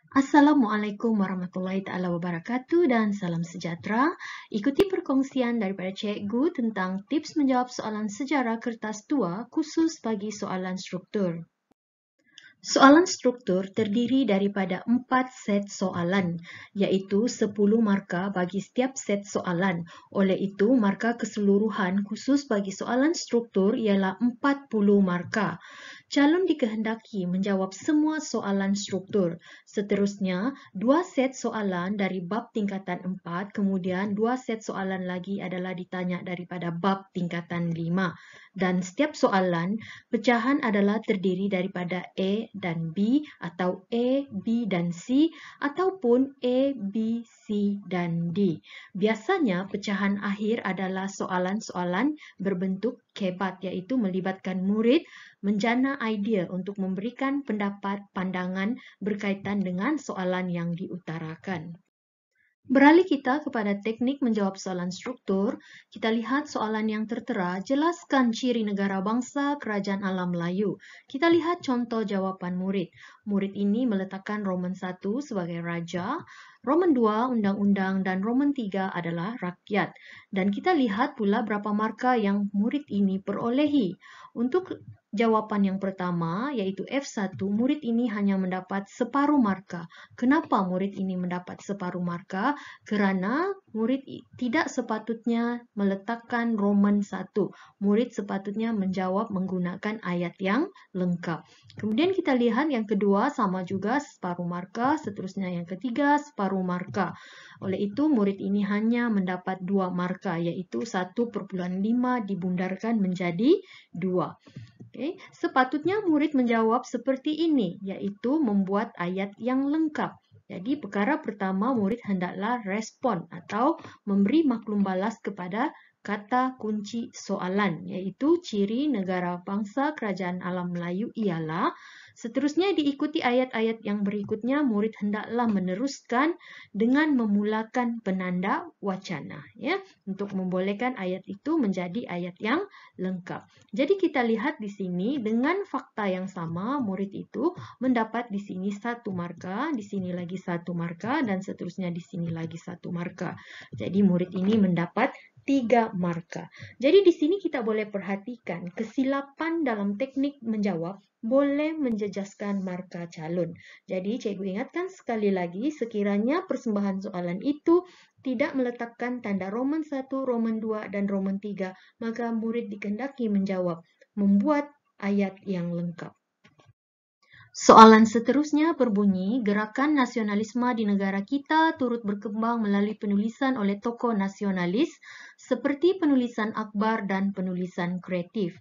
Assalamualaikum warahmatullahi taala wabarakatuh dan salam sejahtera. Ikuti perkongsian daripada cikgu tentang tips menjawab soalan sejarah kertas tua khusus bagi soalan struktur. Soalan struktur terdiri daripada 4 set soalan, iaitu 10 markah bagi setiap set soalan. Oleh itu, markah keseluruhan khusus bagi soalan struktur ialah 40 markah. Calon dikehendaki menjawab semua soalan struktur. Seterusnya, 2 set soalan dari bab tingkatan 4, kemudian 2 set soalan lagi adalah ditanya daripada bab tingkatan 5. Dan setiap soalan, pecahan adalah terdiri daripada A dan B atau A, B dan C ataupun A, B, C dan D. Biasanya pecahan akhir adalah soalan-soalan berbentuk kebat, iaitu melibatkan murid menjana idea untuk memberikan pendapat pandangan berkaitan dengan soalan yang diutarakan. Beralih kita kepada teknik menjawab soalan struktur, kita lihat soalan yang tertera, jelaskan ciri negara bangsa Kerajaan Alam Melayu. Kita lihat contoh jawapan murid. Murid ini meletakkan Roman 1 sebagai raja, Roman 2 undang-undang dan Roman 3 adalah rakyat. Dan kita lihat pula berapa markah yang murid ini perolehi. Untuk jawapan yang pertama, yaitu F1, murid ini hanya mendapat separuh markah. Kenapa murid ini mendapat separuh markah? Kerana murid tidak sepatutnya meletakkan Roman 1. Murid sepatutnya menjawab menggunakan ayat yang lengkap. Kemudian kita lihat yang kedua sama juga separuh markah, seterusnya yang ketiga separuh markah. Oleh itu murid ini hanya mendapat 2 markah, iaitu 1,5 dibundarkan menjadi 2. Okay. Sepatutnya murid menjawab seperti ini, iaitu membuat ayat yang lengkap. Jadi perkara pertama murid hendaklah respon atau memberi maklum balas kepada kata kunci soalan, iaitu ciri negara bangsa Kerajaan Alam Melayu ialah. Seterusnya diikuti ayat-ayat yang berikutnya, murid hendaklah meneruskan dengan memulakan penanda wacana, ya, untuk membolehkan ayat itu menjadi ayat yang lengkap. Jadi kita lihat di sini dengan fakta yang sama, murid itu mendapat di sini 1 markah, di sini lagi 1 markah, dan seterusnya di sini lagi 1 markah. Jadi murid ini mendapat 3 markah. Jadi di sini kita boleh perhatikan kesilapan dalam teknik menjawab boleh menjejaskan markah calon. Jadi cikgu ingatkan sekali lagi, sekiranya persembahan soalan itu tidak meletakkan tanda Roman 1, Roman 2, dan Roman 3, maka murid dikehendaki menjawab, membuat ayat yang lengkap. Soalan seterusnya berbunyi, gerakan nasionalisme di negara kita turut berkembang melalui penulisan oleh tokoh nasionalis seperti penulisan akhbar dan penulisan kreatif.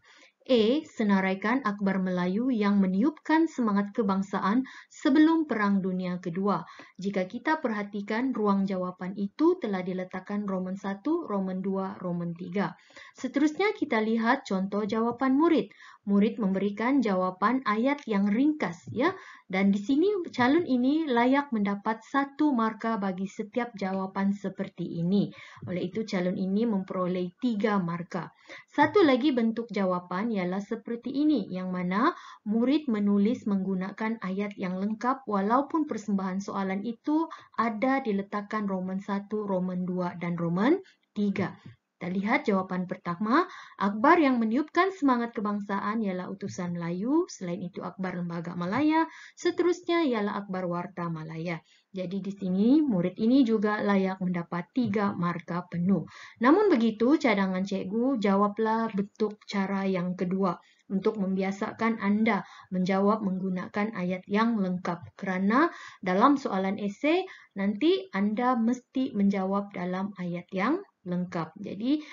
A. Senaraikan akhbar Melayu yang meniupkan semangat kebangsaan sebelum Perang Dunia Kedua. Jika kita perhatikan, ruang jawapan itu telah diletakkan Roman 1, Roman 2, Roman 3. Seterusnya kita lihat contoh jawapan murid. Murid memberikan jawapan ayat yang ringkas, ya. Dan di sini calon ini layak mendapat 1 markah bagi setiap jawapan seperti ini. Oleh itu calon ini memperoleh 3 markah. Satu lagi bentuk jawapan ialah seperti ini, yang mana murid menulis menggunakan ayat yang lengkap walaupun persembahan soalan itu ada diletakkan Roman 1, Roman 2, dan Roman 3. Kita lihat jawapan pertama, akhbar yang meniupkan semangat kebangsaan ialah Utusan Melayu, selain itu akhbar Lembaga Malaya, seterusnya ialah akhbar Warta Malaya. Jadi di sini murid ini juga layak mendapat 3 markah penuh. Namun begitu, cadangan cikgu, jawablah bentuk cara yang kedua untuk membiasakan Anda menjawab menggunakan ayat yang lengkap. Kerana dalam soalan esei, nanti Anda mesti menjawab dalam ayat yang lengkap. Jadi,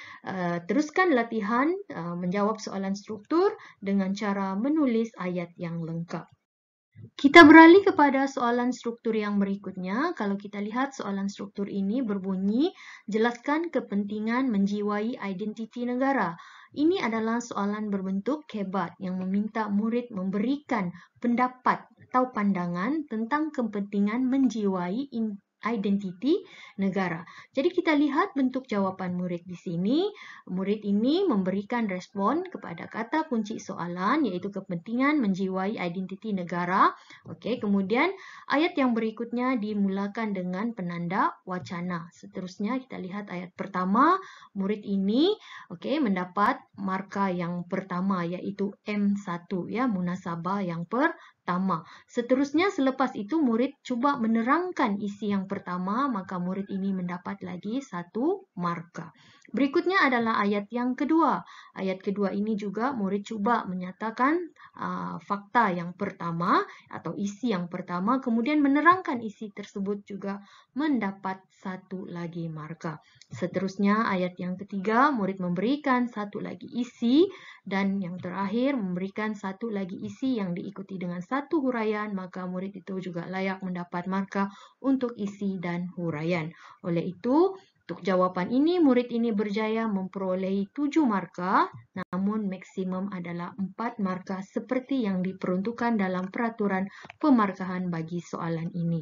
teruskan latihan menjawab soalan struktur dengan cara menulis ayat yang lengkap. Kita beralih kepada soalan struktur yang berikutnya. Kalau kita lihat soalan struktur ini berbunyi, jelaskan kepentingan menjiwai identiti negara. Ini adalah soalan berbentuk kebat yang meminta murid memberikan pendapat atau pandangan tentang kepentingan menjiwai identiti negara. Jadi kita lihat bentuk jawapan murid di sini. Murid ini memberikan respon kepada kata kunci soalan, iaitu kepentingan menjiwai identiti negara. Okey, kemudian ayat yang berikutnya dimulakan dengan penanda wacana. Seterusnya kita lihat ayat pertama. Murid ini mendapat markah yang pertama, iaitu M1, ya, munasabah yang pertama. Seterusnya selepas itu murid cuba menerangkan isi yang pertama, maka murid ini mendapat lagi 1 markah. Berikutnya adalah ayat yang kedua. Ayat kedua ini juga murid cuba menyatakan fakta yang pertama atau isi yang pertama, kemudian menerangkan isi tersebut juga mendapat 1 lagi markah. Seterusnya ayat yang ketiga, murid memberikan 1 lagi isi, dan yang terakhir memberikan 1 lagi isi yang diikuti dengan 1 huraian, maka murid itu juga layak mendapat markah untuk isi dan huraian. Oleh itu, untuk jawapan ini, murid ini berjaya memperolehi 7 markah, namun maksimum adalah 4 markah seperti yang diperuntukkan dalam peraturan pemarkahan bagi soalan ini.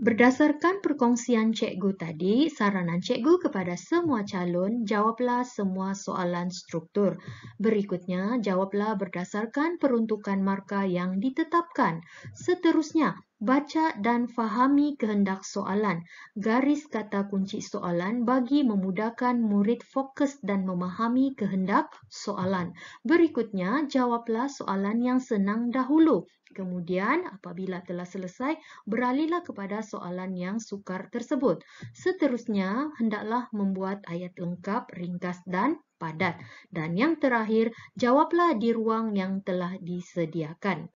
Berdasarkan perkongsian cikgu tadi, saranan cikgu kepada semua calon, jawablah semua soalan struktur. Berikutnya, jawablah berdasarkan peruntukan markah yang ditetapkan. Seterusnya, baca dan fahami kehendak soalan. Garis kata kunci soalan bagi memudahkan murid fokus dan memahami kehendak soalan. Berikutnya, jawablah soalan yang senang dahulu. Kemudian, apabila telah selesai, beralihlah kepada soalan yang sukar tersebut. Seterusnya, hendaklah membuat ayat lengkap, ringkas dan padat. Dan yang terakhir, jawablah di ruang yang telah disediakan.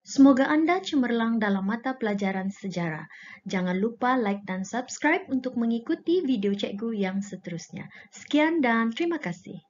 Semoga Anda cemerlang dalam mata pelajaran sejarah. Jangan lupa like dan subscribe untuk mengikuti video cikgu yang seterusnya. Sekian dan terima kasih.